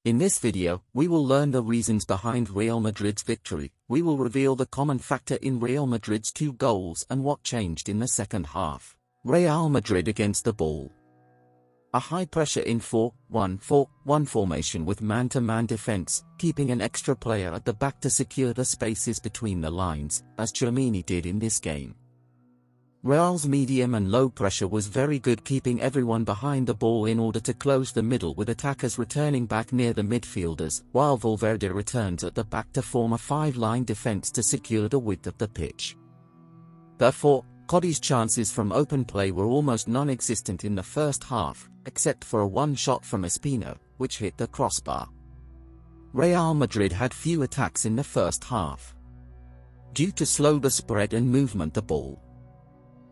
In this video, we will learn the reasons behind Real Madrid's victory. We will reveal the common factor in Real Madrid's 2 goals and what changed in the second half. Real Madrid against the ball. A high-pressure in 4-1-4-1 formation with man-to-man defense, keeping an extra player at the back to secure the spaces between the lines, as Tchouaméni did in this game. Real's medium and low pressure was very good, keeping everyone behind the ball in order to close the middle, with attackers returning back near the midfielders, while Valverde returns at the back to form a 5-line defense to secure the width of the pitch. Therefore, Cadiz's chances from open play were almost non-existent in the first half, except for a one-shot from Espino, which hit the crossbar. Real Madrid had few attacks in the first half, due to slower spread and movement the ball.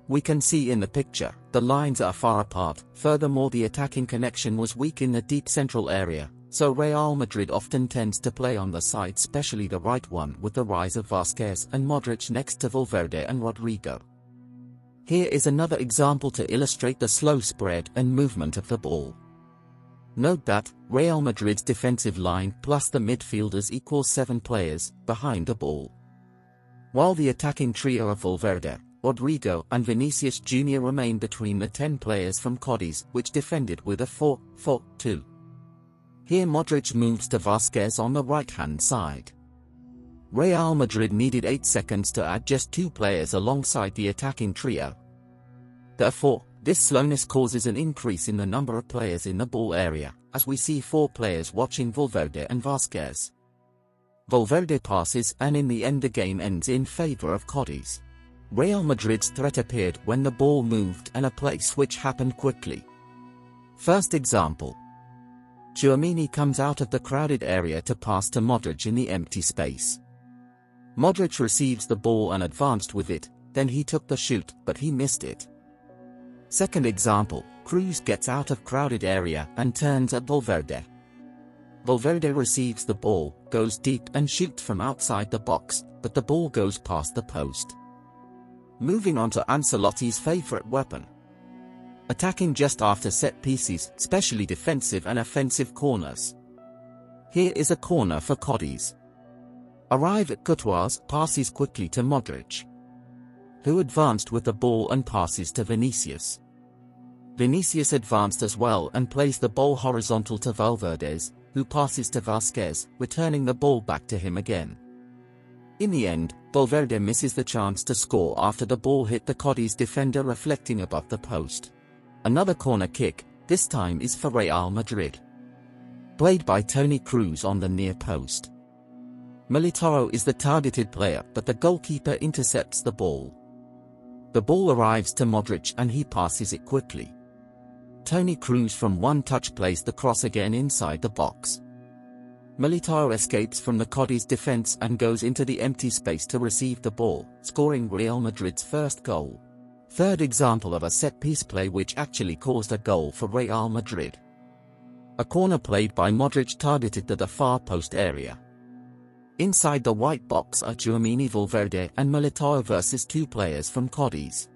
We can see in the picture, the lines are far apart. Furthermore, the attacking connection was weak in the deep central area, so Real Madrid often tends to play on the side, especially the right one, with the rise of Vázquez and Modric next to Valverde and Rodrygo. Here is another example to illustrate the slow spread and movement of the ball. Note that Real Madrid's defensive line plus the midfielders equals 7 players behind the ball, while the attacking trio of Valverde, Rodrygo and Vinicius Jr. remained between the 10 players from Cadiz, which defended with a 4-4-2. Here Modric moves to Vázquez on the right-hand side. Real Madrid needed 8 seconds to add just 2 players alongside the attacking trio. Therefore, this slowness causes an increase in the number of players in the ball area, as we see 4 players watching Valverde and Vázquez. Valverde passes, and in the end the game ends in favor of Cadiz. Real Madrid's threat appeared when the ball moved and a play switch happened quickly. First example. Tchouaméni comes out of the crowded area to pass to Modric in the empty space. Modric receives the ball and advanced with it, then he took the shoot, but he missed it. Second example, Kroos gets out of crowded area and turns at Valverde. Valverde receives the ball, goes deep and shoots from outside the box, but the ball goes past the post. Moving on to Ancelotti's favorite weapon. Attacking just after set pieces, especially defensive and offensive corners. Here is a corner for Cadiz. Arrive at Courtois, passes quickly to Modric, who advanced with the ball and passes to Vinicius. Vinicius advanced as well and plays the ball horizontal to Valverde, who passes to Vázquez, returning the ball back to him again. In the end, Valverde misses the chance to score after the ball hit the Cadiz defender reflecting above the post. Another corner kick, this time is for Real Madrid, played by Toni Kroos on the near post. Militao is the targeted player, but the goalkeeper intercepts the ball. The ball arrives to Modric and he passes it quickly. Toni Kroos from one touch plays the cross again inside the box. Militao escapes from the Cadiz defense and goes into the empty space to receive the ball, scoring Real Madrid's first goal. Third example of a set-piece play which actually caused a goal for Real Madrid. A corner played by Modric targeted to the far post area. Inside the white box are Tchouaméni, Valverde and Militao versus 2 players from Cadiz.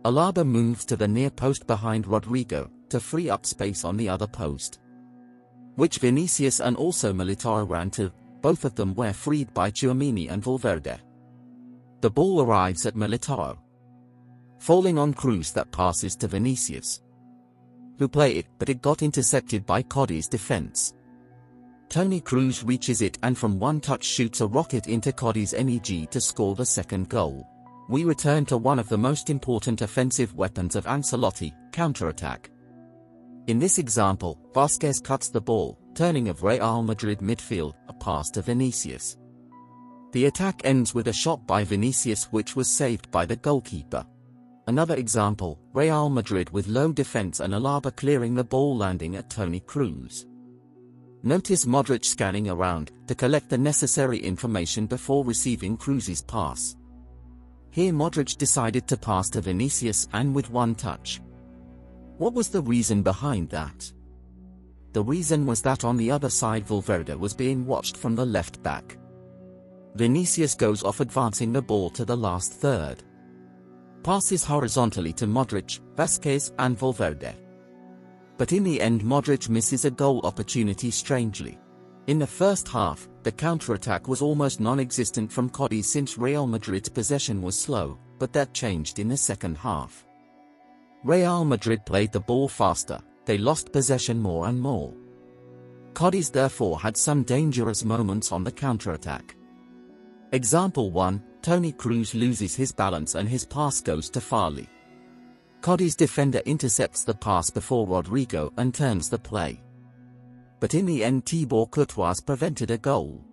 Alaba moves to the near post behind Rodrygo, to free up space on the other post, which Vinicius and also Militao ran to. Both of them were freed by Tchouaméni and Valverde. The ball arrives at Militao, falling on Kroos that passes to Vinicius, who play it, but it got intercepted by Cadiz defense. Toni Kroos reaches it and from one touch shoots a rocket into Cadiz MEG to score the second goal. We return to one of the most important offensive weapons of Ancelotti, counter-attack. In this example, Vázquez cuts the ball, turning of Real Madrid midfield, a pass to Vinicius. The attack ends with a shot by Vinicius which was saved by the goalkeeper. Another example, Real Madrid with low defense and Alaba clearing the ball landing at Toni Kroos. Notice Modric scanning around, to collect the necessary information before receiving Kroos's pass. Here Modric decided to pass to Vinicius and with one touch. What was the reason behind that? The reason was that on the other side Valverde was being watched from the left back. Vinicius goes off advancing the ball to the last third. Passes horizontally to Modric, Vázquez and Valverde. But in the end Modric misses a goal opportunity strangely. In the first half, the counter-attack was almost non-existent from Cadiz since Real Madrid's possession was slow, but that changed in the second half. Real Madrid played the ball faster, they lost possession more and more. Cadiz therefore had some dangerous moments on the counter-attack. Example 1, Toni Kroos loses his balance and his pass goes to Farley. Cadiz defender intercepts the pass before Rodrygo and turns the play. But in the end Thibaut Courtois prevented a goal.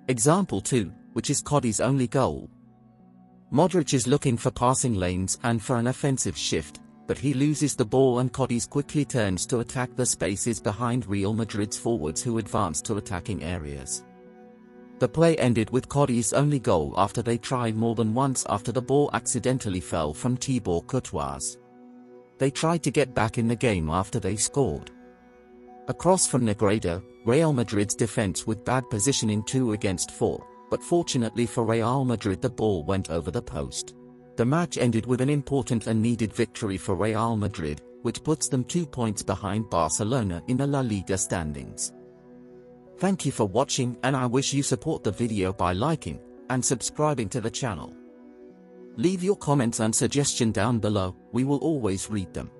Example 2, which is Cadiz's only goal. Modric is looking for passing lanes and for an offensive shift, but he loses the ball and Cadiz quickly turns to attack the spaces behind Real Madrid's forwards who advance to attacking areas. The play ended with Cadiz's only goal after they tried more than once after the ball accidentally fell from Thibaut Courtois. They tried to get back in the game after they scored. Across from Negredo, Real Madrid's defense with bad position in 2 against 4, but fortunately for Real Madrid the ball went over the post. The match ended with an important and needed victory for Real Madrid, which puts them 2 points behind Barcelona in the La Liga standings. Thank you for watching, and I wish you support the video by liking and subscribing to the channel. Leave your comments and suggestions down below, we will always read them.